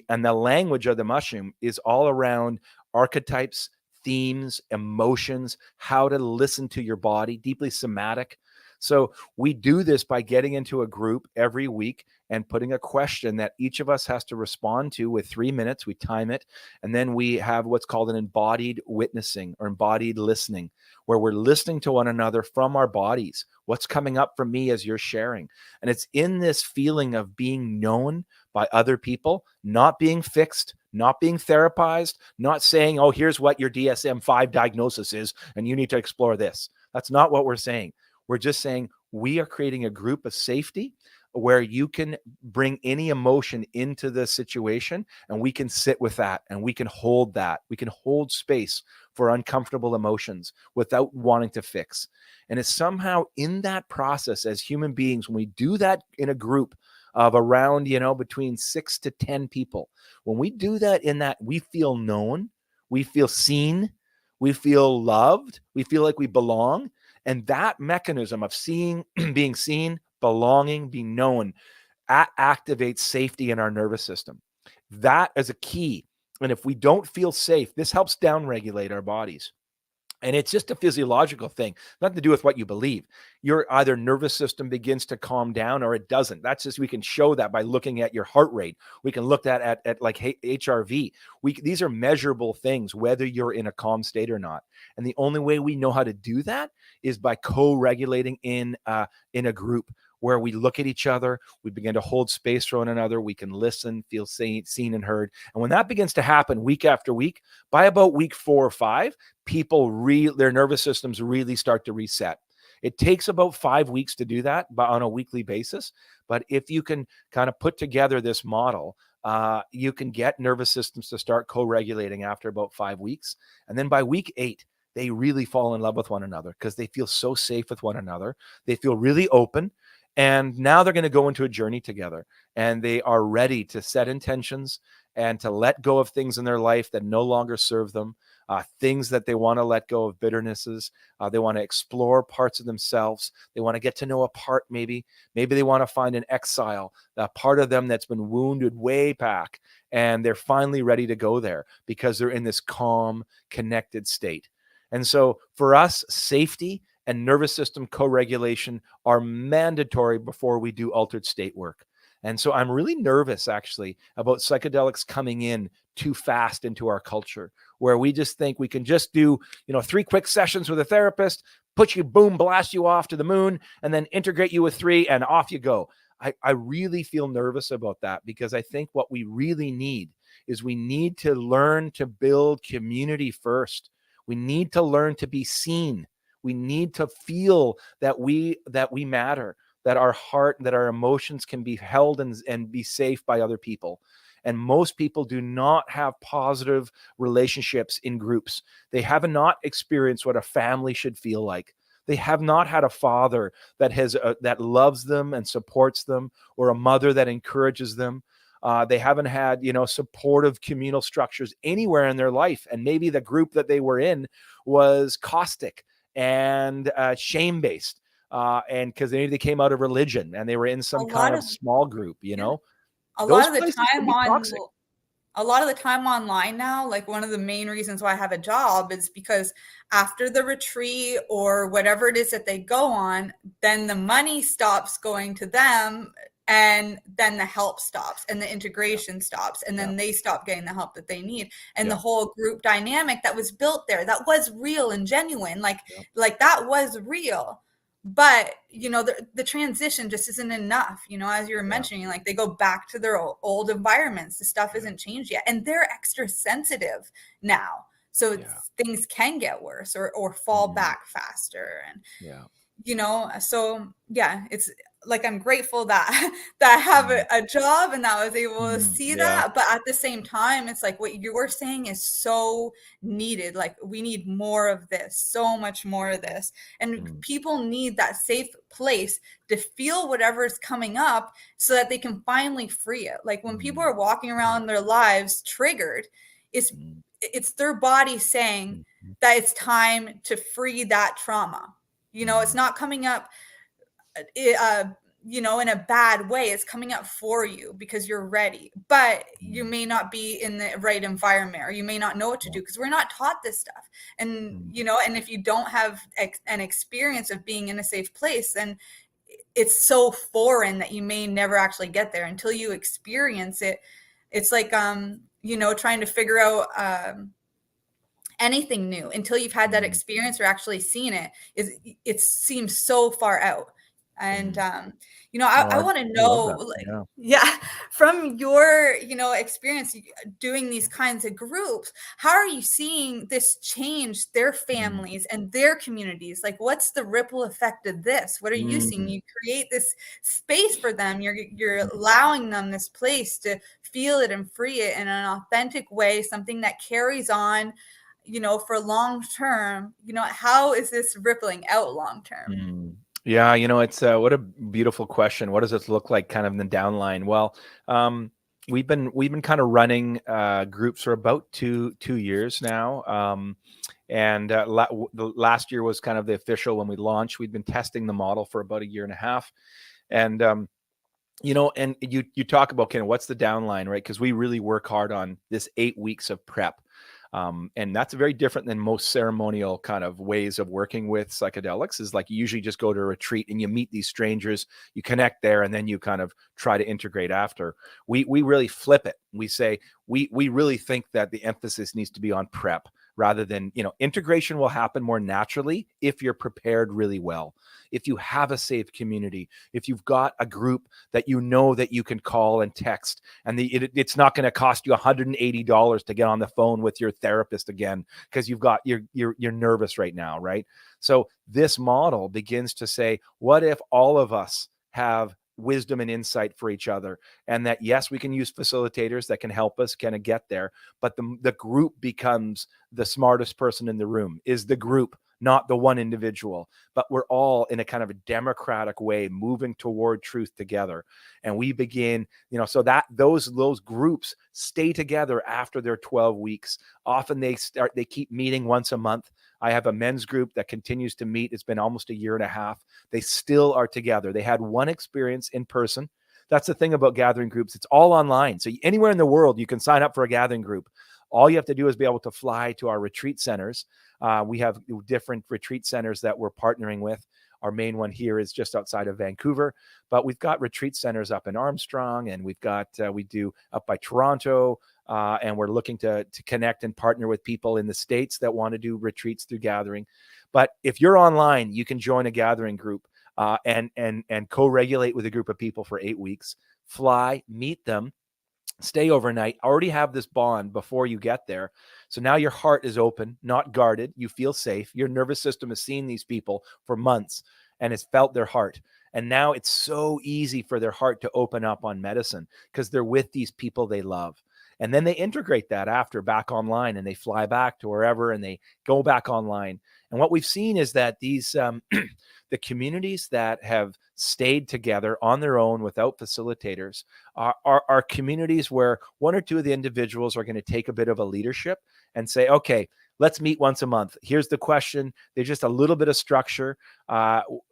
And the language of the mushroom is all around archetypes, themes, emotions, how to listen to your body, deeply somatic. So we do this by getting into a group every week and putting a question that each of us has to respond to with 3 minutes. We time it. And then we have what's called an embodied witnessing or embodied listening, where we're listening to one another from our bodies. What's coming up for me as you're sharing? And it's in this feeling of being known by other people, not being fixed, not being therapized, not saying, oh, here's what your DSM-5 diagnosis is, and you need to explore this. That's not what we're saying. We're just saying we are creating a group of safety where you can bring any emotion into the situation, and we can sit with that, and we can hold that. We can hold space for uncomfortable emotions without wanting to fix. And it's somehow in that process as human beings, when we do that in a group of around, between 6 to 10 people, when we do that in that, we feel known, we feel seen, we feel loved, we feel like we belong. And that mechanism of being seen, belonging, being known, activates safety in our nervous system. That is a key. And if we don't feel safe, this helps downregulate our bodies. And it's just a physiological thing, nothing to do with what you believe. Your either nervous system begins to calm down or it doesn't. That's just, we can show that by looking at your heart rate. We can look at like HRV. These are measurable things, whether you're in a calm state or not. And the only way we know how to do that is by co-regulating in a group, where we look at each other, we begin to hold space for one another, we can listen, feel seen and heard. And when that begins to happen week after week, by about week 4 or 5, their nervous systems really start to reset. It takes about 5 weeks to do that on a weekly basis. But if you can kind of put together this model, you can get nervous systems to start co-regulating after about 5 weeks. And then by week 8, they really fall in love with one another because they feel so safe with one another. They feel really open. And now they're going to go into a journey together, and they are ready to set intentions and to let go of things in their life that no longer serve them, things that they want to let go of, bitternesses. They want to explore parts of themselves. They want to get to know a part, maybe they want to find an exile, a part of them that's been wounded way back, and they're finally ready to go there because they're in this calm, connected state. And so for us, safety and nervous system co-regulation are mandatory before we do altered state work. And so I'm really nervous, actually, about psychedelics coming in too fast into our culture, where we just think we can just do, 3 quick sessions with a therapist, put you, boom, blast you off to the moon, and then integrate you with 3 and off you go. I really feel nervous about that, because I think what we really need is we need to learn to build community first. We need to learn to be seen. We need to feel that we matter, that our heart, that our emotions can be held and be safe by other people. And most people do not have positive relationships in groups. They have not experienced what a family should feel like. They have not had a father that loves them and supports them, or a mother that encourages them. They haven't had, supportive communal structures anywhere in their life. And maybe the group that they were in was caustic and shame-based. And because they came out of religion and they were in A some lot kind of of small group, yeah. A lot those of the places can time be toxic. a lot of the time online now, like one of the main reasons why I have a job is because after the retreat or whatever it is that they go on, then the money stops going to them, and then the help stops and the Yeah, integration stops, and yeah, then they stop getting the help that they need. And the yeah, whole group dynamic that was built there, that was real and genuine, yeah, like that was real. But the transition just isn't enough, as you were yeah, mentioning, like they go back to their old environments, the stuff yeah, isn't changed yet, and they're extra sensitive now, so yeah, things can get worse or fall mm, back faster. And yeah, so yeah, it's like I'm grateful that that I have mm, a job and that I was able to see yeah, that. But at the same time, it's like what you're saying is so needed. Like we need more of this, so much more of this. And mm, people need that safe place to feel whatever's coming up so that they can finally free it. Like when people mm, are walking yeah, around their lives triggered, it's mm, it's their body saying mm, that it's time to free that trauma. It's mm, not coming up, uh, in a bad way. It's coming up for you because you're ready, but you mm, may not be in the right environment, or you may not know what to yeah, do because we're not taught this stuff. And, mm, and if you don't have an experience of being in a safe place, then it's so foreign that you may never actually get there until you experience it. It's like, trying to figure out, anything new until you've had that mm, experience or actually seen it. It seems so far out. And mm. I, Oh, I I want to love know, that. like, Yeah. yeah, from your experience doing these kinds of groups, how are you seeing this change their Mm, families and their communities? Like, what's the ripple effect of this? What are you seeing? mm, You create this space for them, you're mm, allowing them this place to feel it and free it in an authentic way, something that carries on, for long term. How is this rippling out long term? mm. Yeah, it's what a beautiful question. What does this look like kind of in the downline? Well, um, we've been kind of running groups for about two years now. And the last year was kind of the official when we launched. We'd been testing the model for about a year and a half. And and you talk about kind of what's the downline, right? Because we really work hard on this 8 weeks of prep. And that's very different than most ceremonial kind of ways of working with psychedelics. Is like you usually just go to a retreat and you meet these strangers, you connect there, and then you kind of try to integrate after. We really flip it. We say we really think that the emphasis needs to be on prep rather than, integration will happen more naturally if you're prepared really well. If you have a safe community, if you've got a group that that you can call and text, and it's not going to cost you $180 to get on the phone with your therapist again because you're nervous right now, right? So this model begins to say, what if all of us have wisdom and insight for each other, and that yes, we can use facilitators that can help us kind of get there, but the group becomes the smartest person in the room, is the group, not the one individual, but we're all in a kind of a democratic way moving toward truth together. And we begin, so that those groups stay together after their 12 weeks. Often they keep meeting once a month. I have a men's group that continues to meet. It's been almost a year and a half. They still are together. They had one experience in person. That's the thing about gathering groups. It's all online. So anywhere in the world, you can sign up for a gathering group. All you have to do is be able to fly to our retreat centers. We have different retreat centers that we're partnering with. Our main one here is just outside of Vancouver, but we've got retreat centers up in Armstrong, and we do up by Toronto, and we're looking to connect and partner with people in the States that want to do retreats through gathering. But if you're online, you can join a gathering group and co-regulate with a group of people for 8 weeks. Fly, meet them, stay overnight, already have this bond before you get there. So now your heart is open, not guarded. You feel safe. Your nervous system has seen these people for months. and it's felt their heart. And now it's so easy for their heart to open up on medicine because they're with these people they love. And then they integrate that after back online, and they fly back to wherever and they go back online. And what we've seen is that these the communities that have stayed together on their own without facilitators are communities where one or two of the individuals are going to take a bit of a leadership and say, okay, let's meet once a month. Here's the question. There's just a little bit of structure.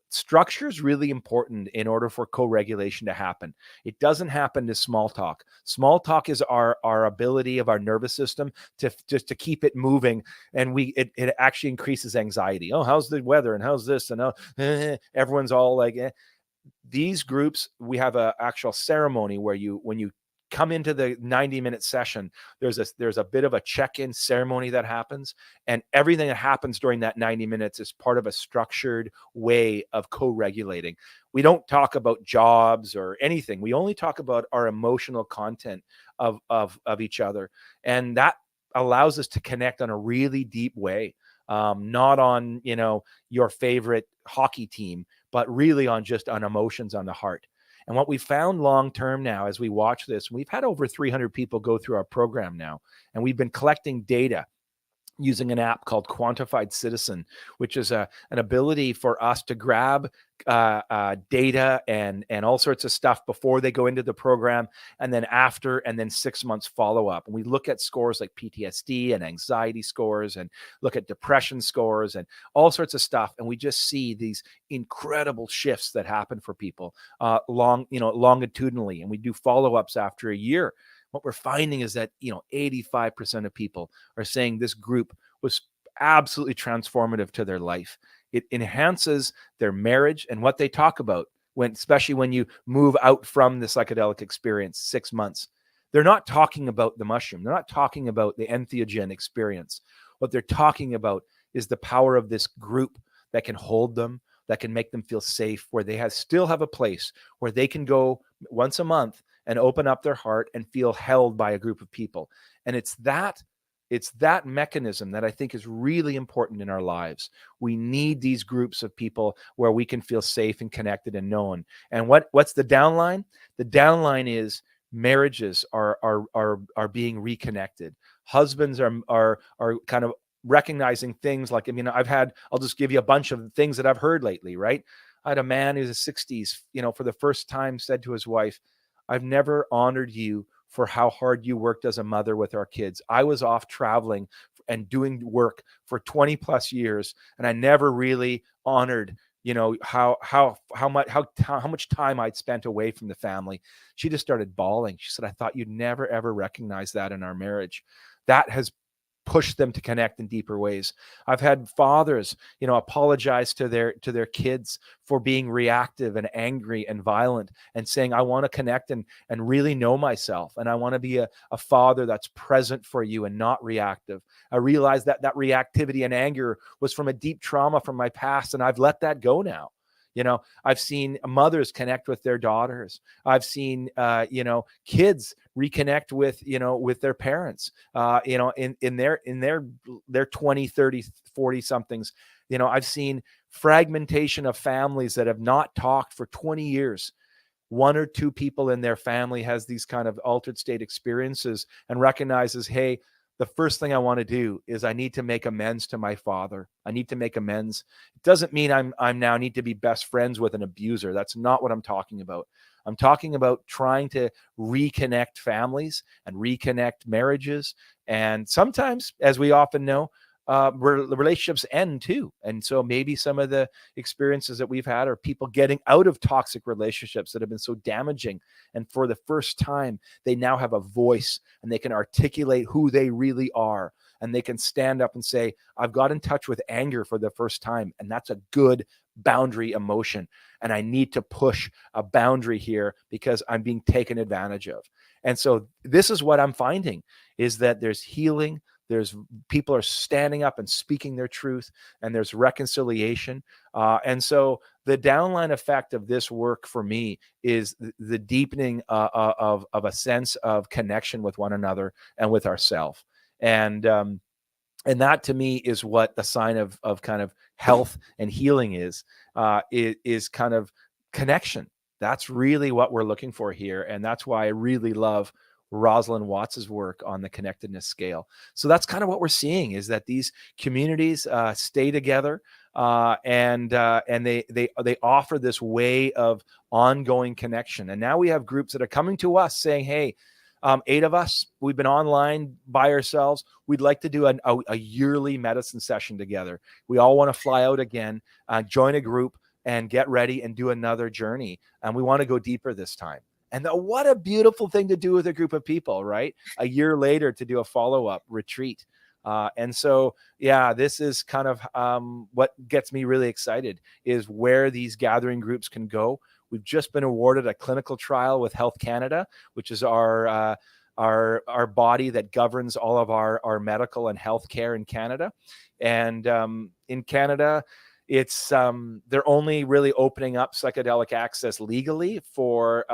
Structure is really important in order for co-regulation to happen. It doesn't happen to small talk. Small talk is our ability of our nervous system to just to keep it moving, and it actually increases anxiety. Oh, how's the weather and how's this, and everyone's all like, eh. These groups, we have a actual ceremony where when you come into the 90-minute session, there's a bit of a check-in ceremony that happens, and everything that happens during that 90 minutes is part of a structured way of co-regulating. We don't talk about jobs or anything. We only talk about our emotional content of each other, and that allows us to connect on a really deep way. Not on your favorite hockey team, but really on emotions on the heart. And what we found long term now, as we watch this, we've had over 300 people go through our program now, and we've been collecting data using an app called Quantified Citizen, which is an ability for us to grab data and all sorts of stuff before they go into the program, and then after, and then 6 months follow up. And we look at scores like PTSD and anxiety scores, and look at depression scores and all sorts of stuff. And we just see these incredible shifts that happen for people longitudinally. And we do follow-ups after a year. What we're finding is that 85% of people are saying this group was absolutely transformative to their life. It enhances their marriage and what they talk about, especially when you move out from the psychedelic experience 6 months. They're not talking about the mushroom. They're not talking about the entheogen experience. What they're talking about is the power of this group that can hold them, that can make them feel safe, where they still have a place where they can go once a month and open up their heart and feel held by a group of people. And it's that mechanism that I think is really important in our lives. We need these groups of people where we can feel safe and connected and known. And what's the downline? The downline is marriages are being reconnected. Husbands are kind of recognizing things like, I'll just give you a bunch of things that I've heard lately, right? I had a man who's in his 60s, for the first time said to his wife, I've never honored you for how hard you worked as a mother with our kids. I was off traveling and doing work for 20 plus years, and I never really honored, how much time I'd spent away from the family. She just started bawling. She said, I thought you'd never, ever recognize that in our marriage. That has push them to connect in deeper ways. I've had fathers, apologize to their kids for being reactive and angry and violent, and saying, I want to connect and really know myself. And I want to be a father that's present for you and not reactive. I realized that reactivity and anger was from a deep trauma from my past, and I've let that go now. I've seen mothers connect with their daughters. I've seen, kids reconnect with their parents, in their 20, 30, 40 somethings. I've seen fragmentation of families that have not talked for 20 years. One or two people in their family has these kind of altered state experiences and recognizes, hey, the first thing I want to do is I need to make amends to my father. I need to make amends. It doesn't mean I'm now need to be best friends with an abuser. That's not what I'm talking about. I'm talking about trying to reconnect families and reconnect marriages. And sometimes, as we often know, relationships end too. And so maybe some of the experiences that we've had are people getting out of toxic relationships that have been so damaging. And for the first time, they now have a voice and they can articulate who they really are. And they can stand up and say, I've got in touch with anger for the first time. And that's a good boundary emotion. And I need to push a boundary here because I'm being taken advantage of. And so this is what I'm finding, is that there's healing. There's people are standing up and speaking their truth, and there's reconciliation. And so the downline effect of this work for me is the deepening of a sense of connection with one another and with ourselves. And And that to me is what the sign of kind of health and healing is kind of connection. That's really what we're looking for here. And that's why I really love Rosalind Watts's work on the connectedness scale. So that's kind of what we're seeing, is that these communities stay together, and they offer this way of ongoing connection. And now we have groups that are coming to us saying, hey, 8 of us, we've been online by ourselves. We'd like to do a yearly medicine session together. We all want to fly out again, join a group and get ready and do another journey. And we want to go deeper this time. And what a beautiful thing to do with a group of people, right? A year later to do a follow-up retreat. And so, yeah, this is kind of what gets me really excited, is where these gathering groups can go. We've just been awarded a clinical trial with Health Canada, which is our body that governs all of our medical and health care in Canada. And in Canada, it's they're only really opening up psychedelic access legally for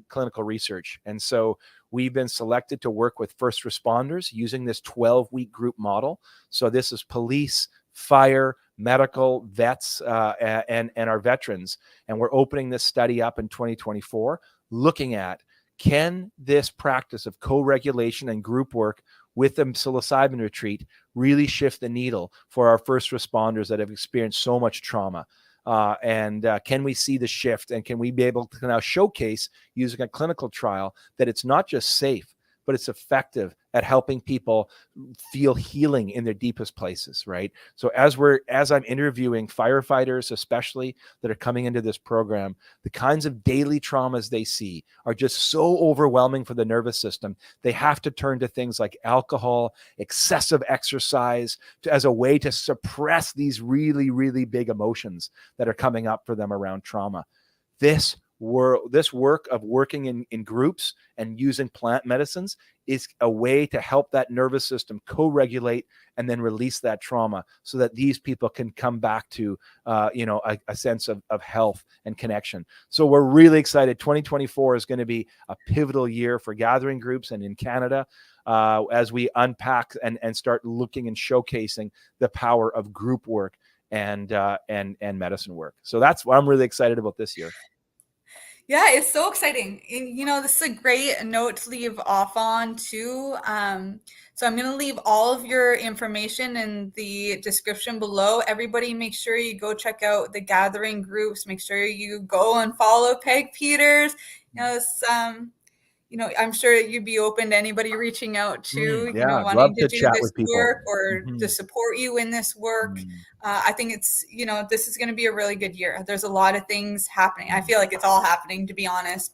clinical research. And so we've been selected to work with first responders using this 12-week group model. So this is police, fire, medical, vets, and our veterans. And we're opening this study up in 2024, looking at, can this practice of co-regulation and group work with the psilocybin retreat really shift the needle for our first responders that have experienced so much trauma? And can we see the shift, and can we be able to now showcase, using a clinical trial, that it's not just safe, but it's effective at helping people feel healing in their deepest places, right? So as I'm interviewing firefighters, especially, that are coming into this program, the kinds of daily traumas they see are just so overwhelming for the nervous system. They have to turn to things like alcohol, excessive exercise, as a way to suppress these really, really big emotions that are coming up for them around trauma. This work of working in groups and using plant medicines is a way to help that nervous system co-regulate and then release that trauma, so that these people can come back to a sense of health and connection. So we're really excited. 2024 is going to be a pivotal year for gathering groups and in Canada, as we unpack and start looking and showcasing the power of group work and medicine work. So that's what I'm really excited about this year. Yeah, it's so exciting. And, this is a great note to leave off on too. So I'm going to leave all of your information in the description below. Everybody, make sure you go check out the gathering groups. Make sure you go and follow Peg Peters. I'm sure you'd be open to anybody reaching out to, Yeah, I'd wanting love to to do chat this with people. work or to support you in this work. I think it's, this is going to be a really good year. There's a lot of things happening. I feel like it's all happening, to be honest.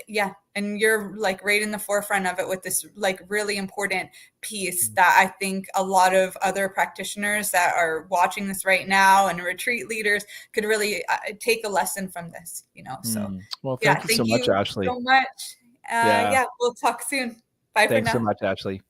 Yeah. And you're like right in the forefront of it with this like really important piece that I think a lot of other practitioners that are watching this right now and retreat leaders could really take a lesson from this, so Well, yeah, thank you so thank much, you Ashley. so much. Yeah. Yeah, we'll talk soon. Bye for Thanks so now. much, Ashley.